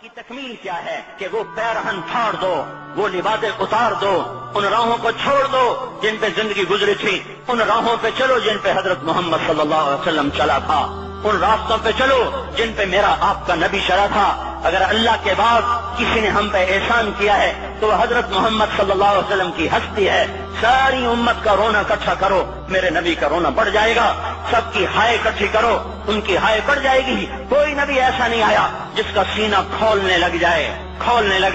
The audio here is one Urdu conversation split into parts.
کی تکمیل کیا ہے کہ وہ پیرہن پھاڑ دو، وہ لباسیں اتار دو، ان راہوں کو چھوڑ دو جن پہ زندگی گزری تھی، ان راہوں پہ چلو جن پہ حضرت محمد صلی اللہ علیہ وسلم چلا تھا، ان راستوں پہ چلو جن پہ میرا آپ کا نبی چلا تھا۔ اگر اللہ کے بعد کسی نے ہم پہ احسان کیا ہے تو وہ حضرت محمد صلی اللہ علیہ وسلم کی ہستی ہے۔ ساری امت کا رونا اکٹھا کرو، میرے نبی کا رونا بڑھ جائے گا۔ سب کی ہائے اکٹھی کرو، ان کی ہائے بڑھ جائے گی۔ کوئی نبی ایسا نہیں آیا جس کا سینہ کھولنے لگ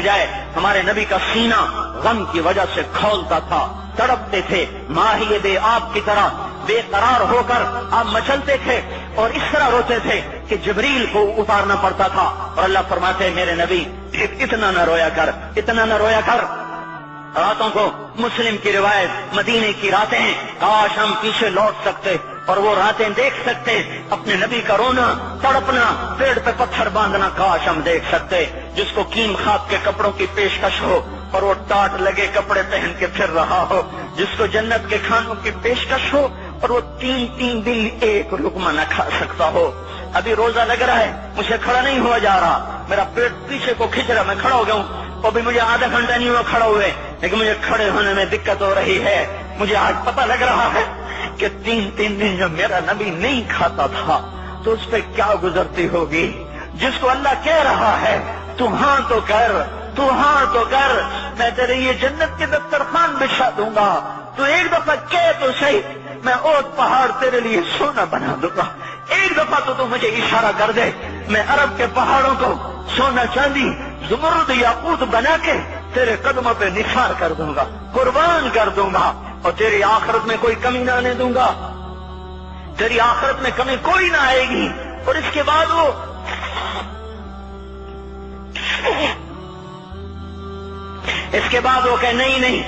جائے۔ ہمارے نبی کا سینہ غم کی وجہ سے کھولتا تھا، تڑپتے تھے، ماہی بے آب کی طرح بے قرار ہو کر آپ مچلتے تھے اور اس طرح روتے تھے کہ جبریل کو اتارنا پڑتا تھا۔ اور اللہ فرماتے میرے نبی اتنا نہ رویا کر۔ راتوں کو مسلم کی روایت مدینے کی راتیں ہیں، کاش ہم پیچھے لوٹ سکتے اور وہ راتیں دیکھ سکتے، اپنے نبی کا رونا، تڑپنا، پیڑ پہ پتھر باندھنا کاش ہم دیکھ سکتے۔ جس کو کیم خواب کے کپڑوں کی پیشکش ہو اور وہ ٹاٹ لگے کپڑے پہن کے پھر رہا ہو، جس کو جنت کے کھانوں کی پیشکش ہو اور وہ تین دن ایک لقمہ نہ کھا سکتا ہو۔ ابھی روزہ لگ رہا ہے، مجھے کھڑا نہیں ہوا جا رہا، میرا پیٹ پیچھے کو کھینچ رہا، میں کھڑا ہو گیا ہوں، اور بھی مجھے آدھا گھنٹہ نہیں ہوا کھڑا ہوئے، لیکن مجھے کھڑے ہونے میں دقت ہو رہی ہے۔ مجھے آج پتہ لگ رہا ہے کہ تین دن جب میرا نبی نہیں کھاتا تھا تو اس پہ کیا گزرتی ہوگی۔ جس کو اللہ کہہ رہا ہے تو ہاں تو کر، میں تیرے یہ جنت کے دسترخوان بچھا دوں گا، تو ایک دفعہ کہہ تو صحیح، میں اوٹ پہاڑ تیرے لیے سونا بنا دوں گا۔ ایک دفعہ تو مجھے اشارہ کر دے، میں عرب کے پہاڑوں کو سونا چاندی زمرد یاقوت بنا کے تیرے قدموں پہ نثار کر دوں گا، قربان کر دوں گا، اور تیری آخرت میں کوئی کمی نہ آنے دوں گا، تیری آخرت میں کمی کوئی نہ آئے گی۔ اور اس کے بعد وہ کہ نہیں،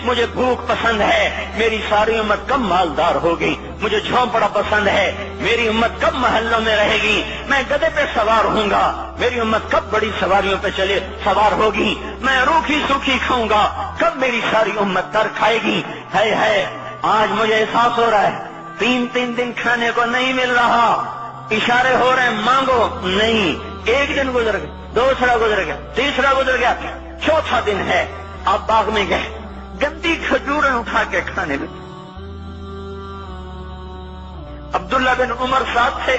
مجھے بھوک پسند ہے، میری ساری امت کم مالدار ہوگی، مجھے جھونپڑا پسند ہے، میری امت کب محلوں میں رہے گی، میں گدھے پہ سوار ہوں گا، میری امت کب بڑی سواریوں پہ سوار ہوگی، میں روکھی سوکھی کھاؤں گا، کب میری ساری امت تر کھائے گی۔ ہے آج مجھے احساس ہو رہا ہے، تین دن کھانے کو نہیں مل رہا، اشارے ہو رہے ہیں مانگو نہیں۔ ایک دن گزر گیا، دوسرا گزر گیا، تیسرا گزر گیا، چوتھا دن ہے، آپ باغ میں گئے، گندی کھجوریں اٹھا کے کھانے لگے۔ عبداللہ بن عمر صاحب تھے،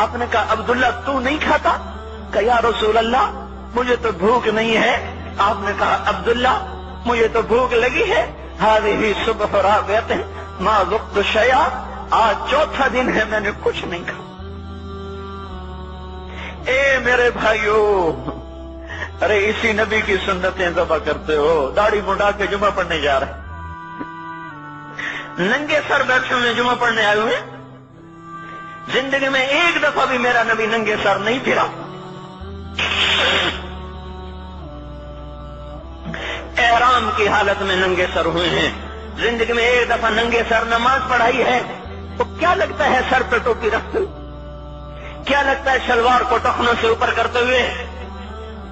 آپ نے کہا عبداللہ تو نہیں کھاتا؟ کہ یا رسول اللہ مجھے تو بھوک نہیں ہے۔ آپ نے کہا عبداللہ مجھے تو بھوک لگی ہے، ہذہ صبح رابعۃ ما ذقت شیئا، آج چوتھا دن ہے میں نے کچھ نہیں کھا۔ اے میرے بھائیو، ارے اسی نبی کی سنتیں ذبح کرتے ہو، داڑھی مڈا کے جمعہ پڑھنے جا رہے، ننگے سر بیٹھے ہوئے جمعہ پڑھنے آئے ہوئے، زندگی میں ایک دفعہ بھی میرا نبی ننگے سر نہیں پھرا، احرام کی حالت میں ننگے سر ہوئے ہیں، زندگی میں ایک دفعہ ننگے سر نماز پڑھائی ہے، تو کیا لگتا ہے سر پہ ٹوپی رکھتے ہوئے؟ کیا لگتا ہے شلوار کو ٹخنوں سے اوپر کرتے ہوئے؟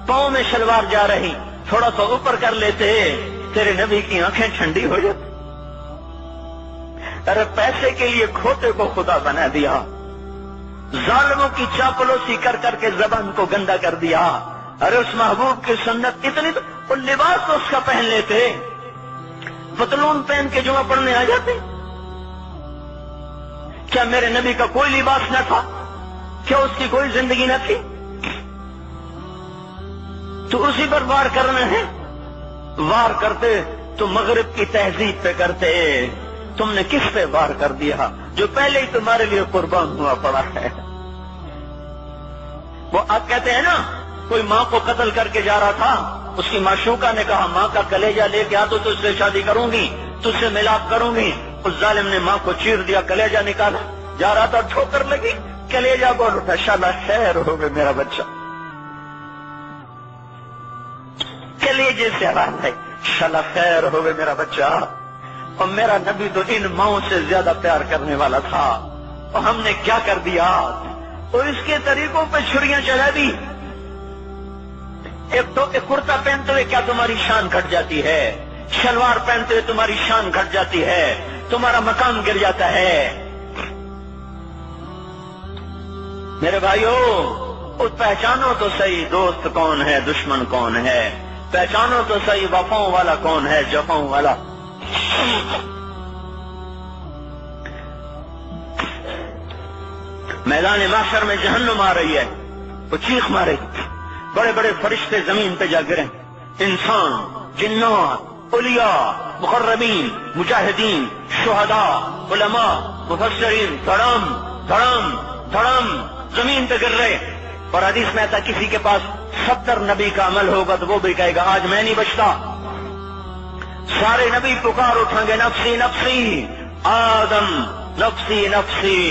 پاؤں میں شلوار جا رہی، تھوڑا سا اوپر کر لیتے، تیرے نبی کی آنکھیں ٹھنڈی ہو جاتی۔ ارے پیسے کے لیے کھوتے کو خدا بنا دیا، ظالموں کی چاپلوسی کر کر کے زبان کو گندا کر دیا۔ ارے اس محبوب کی سنت اتنی، تو وہ لباس تو اس کا پہن لیتے، پتلون پہن کے جمعہ پڑھنے آ جاتے۔ کیا میرے نبی کا کوئی لباس نہ تھا؟ کیا اس کی کوئی زندگی نہ تھی؟ تو اسی پر وار کرنا ہے، وار کرتے تو مغرب کی تہذیب پہ کرتے، تم نے کس پہ وار کر دیا جو پہلے ہی تمہارے لیے قربان ہوا پڑا ہے؟ وہ آپ کہتے ہیں نا، کوئی ماں کو قتل کر کے جا رہا تھا، اس کی معشوقہ نے کہا ماں کا کلیجہ لے کے آ تو تجھ سے شادی کروں گی، تجھ سے ملاپ کروں گی۔ اس ظالم نے ماں کو چیر دیا، کلیجہ نکالا، جا رہا تھا ٹھوکر لگی، کلیجہ بول اٹھا، شالا خیر ہو گئے میرا بچہ، کلیجے سے آواز ہے، شالا خیر ہو گئے میرا بچہ۔ اور میرا نبی تو ان ماؤں سے زیادہ پیار کرنے والا تھا، اور ہم نے کیا کر دیا؟ اور اس کے طریقوں پہ چھریاں چلا دی۔ ایک تو کرتا پہنتے ہوئے کیا تمہاری شان گھٹ جاتی ہے؟ شلوار پہنتے ہوئے تمہاری شان گھٹ جاتی ہے، تمہارا مقام گر جاتا ہے۔ میرے بھائیو، پہچانو تو صحیح دوست کون ہے دشمن کون ہے، پہچانو تو صحیح وفاؤں والا کون ہے جفاؤں والا۔ میدان محشر میں جہنم آ رہی ہے، وہ چیخ مارے، بڑے بڑے فرشتے زمین پہ جا گرے، انسان، جنات، اولیاء، مقربین، مجاہدین، شہداء، علماء، مفسرین، دھڑم دھڑم دھڑم زمین پہ گر رہے۔ اور حدیث میں آتا کسی کے پاس 70 نبی کا عمل ہوگا تو وہ بھی کہے گا آج میں نہیں بچتا۔ سارے نبی پکار اٹھیں گے نفسی نفسی، آدم نفسی نفسی،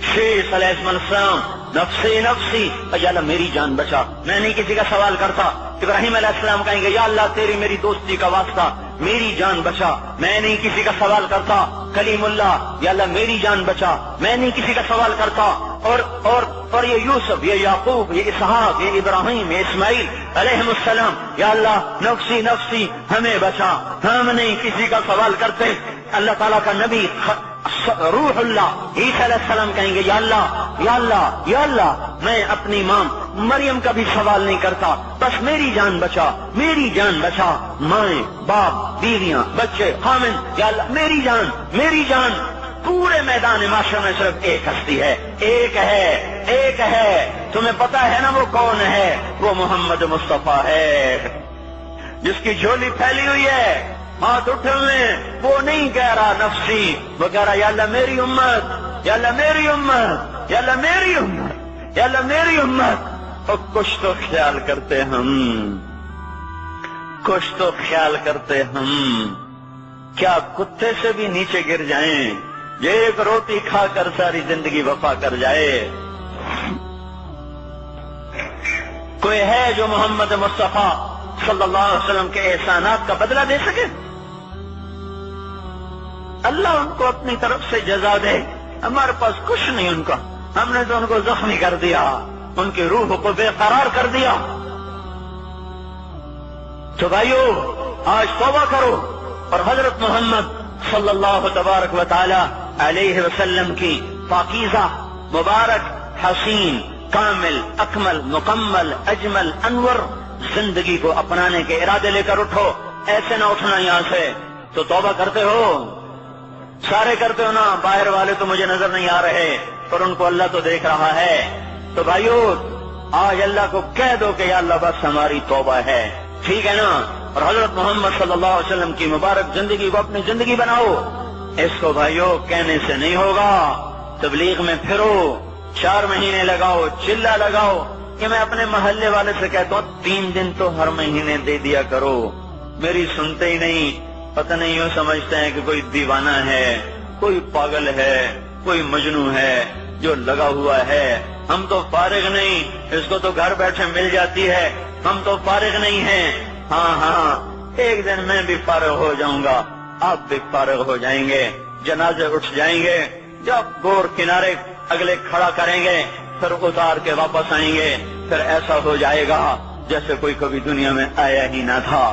شیخ علیہ السلام نفسی نفسی، یا اللہ میری جان بچا، میں نہیں کسی کا سوال کرتا۔ ابراہیم علیہ السلام کہیں گے یا اللہ تیری میری دوستی کا واسطہ میری جان بچا، میں نہیں کسی کا سوال کرتا۔ کلیم اللہ، یا اللہ میری جان بچا، میں نہیں کسی کا سوال کرتا۔ اور یہ یوسف، یہ یعقوب، یہ اسحاق، یہ ابراہیم، یہ اسماعیل علیہ السلام، یا اللہ نفسی نفسی ہمیں بچا، ہم نہیں کسی کا سوال کرتے۔ اللہ تعالیٰ کا نبی روح اللہ عیسیٰ علیہ السلام کہیں گے یا اللہ یا اللہ یا اللہ میں اپنی ماں مریم کا بھی سوال نہیں کرتا، بس میری جان بچا، میری جان بچا، مائیں باپ بیویاں بچے خامن، یا اللہ میری جان میری جان۔ پورے میدان معاشرے میں صرف ایک ہستی ہے، ایک ہے، تمہیں پتا ہے نا وہ کون ہے؟ وہ محمد مصطفیٰ ہے، جس کی جھولی پھیلی ہوئی ہے، ہاتھ اٹھے ہوئے، وہ نہیں کہہ رہا نفسی، وہ کہہ رہا یا اللہ میری امت، یا اللہ میری امت، یا اللہ میری امت، یا اللہ میری امت۔ اور کچھ تو خیال کرتے ہم، کچھ تو خیال کرتے ہم، کیا کتے سے بھی نیچے گر جائیں، یہ ایک روٹی کھا کر ساری زندگی وفا کر جائے؟ کوئی ہے جو محمد مصطفیٰ صلی اللہ علیہ وسلم کے احسانات کا بدلہ دے سکے؟ اللہ ان کو اپنی طرف سے جزا دے، ہمارے پاس کچھ نہیں ان کا، ہم نے تو ان کو زخمی کر دیا، ان کی روح کو بے قرار کر دیا۔ تو بھائیو آج توبہ کرو اور حضرت محمد صلی اللہ تبارک و تعالی علیہ وسلم کی پاکیزہ مبارک حسین کامل اکمل مکمل اجمل انور زندگی کو اپنانے کے ارادے لے کر اٹھو۔ ایسے نہ اٹھنا یہاں سے، تو توبہ کرتے ہو، سارے کرتے ہو نا، باہر والے تو مجھے نظر نہیں آ رہے پر ان کو اللہ تو دیکھ رہا ہے۔ تو بھائیو آج اللہ کو کہہ دو کہ یا اللہ بس ہماری توبہ ہے، ٹھیک ہے نا؟ اور حضرت محمد صلی اللہ علیہ وسلم کی مبارک زندگی کو اپنی زندگی بناؤ۔ اس کو بھائیو کہنے سے نہیں ہوگا، تبلیغ میں پھرو، 4 مہینے لگاؤ، چلہ لگاؤ۔ کہ میں اپنے محلے والے سے کہتا ہوں 3 دن تو ہر مہینے دے دیا کرو، میری سنتے ہی نہیں، پتہ نہیں یوں سمجھتے ہیں کہ کوئی دیوانہ ہے، کوئی پاگل ہے، کوئی مجنون ہے جو لگا ہوا ہے۔ ہم تو فارغ نہیں، اس کو تو گھر بیٹھے مل جاتی ہے، ہم تو فارغ نہیں ہیں۔ ہاں ایک دن میں بھی فارغ ہو جاؤں گا، آپ بھی فارغ ہو جائیں گے، جنازے اٹھ جائیں گے، جب گور کنارے اگلے کھڑا کریں گے پھر اتار کے واپس آئیں گے، پھر ایسا ہو جائے گا جیسے کوئی کبھی دنیا میں آیا ہی نہ تھا۔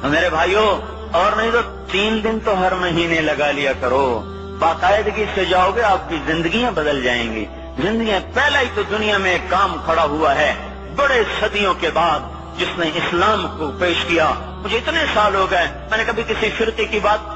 میرے بھائیوں اور نہیں تو 3 دن تو ہر مہینے لگا لیا کرو، باقاعدگی سے جاؤ گے، آپ کی زندگیاں بدل جائیں گی، زندگیاں۔ پہلا ہی تو دنیا میں ایک کام کھڑا ہوا ہے بڑے صدیوں کے بعد جس نے اسلام کو پیش کیا۔ مجھے اتنے سال ہو گئے، میں نے کبھی کسی فرقے کی بات،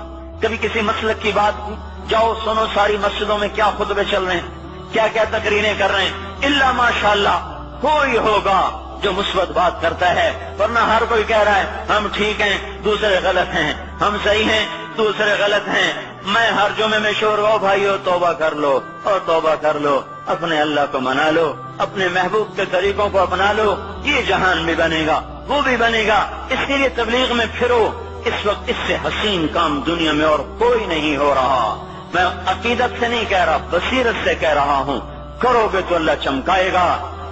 کبھی کسی مسلک کی بات، جاؤ سنو ساری مسجدوں میں کیا خطبے چل رہے ہیں، کیا کیا تقریریں کر رہے ہیں، الا ماشاءاللہ کوئی ہوگا جو مثبت بات کرتا ہے، ورنہ ہر کوئی کہہ رہا ہے ہم ٹھیک ہیں دوسرے غلط ہیں، ہم صحیح ہیں دوسرے غلط ہیں۔ میں ہر جمعے میں شور ہو بھائیو توبہ کر لو اور توبہ کر لو، اپنے اللہ کو منا لو، اپنے محبوب کے طریقوں کو اپنا لو، یہ جہان بھی بنے گا وہ بھی بنے گا۔ اس لیے تبلیغ میں پھرو، اس وقت اس سے حسین کام دنیا میں اور کوئی نہیں ہو رہا۔ میں عقیدت سے نہیں کہہ رہا، بصیرت سے کہہ رہا ہوں، کرو گے تو اللہ چمکائے گا،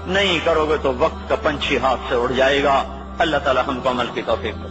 نہیں کرو گے تو وقت کا پنچھی ہاتھ سے اڑ جائے گا۔ اللہ تعالی ہم کو عمل کی توفیق دے۔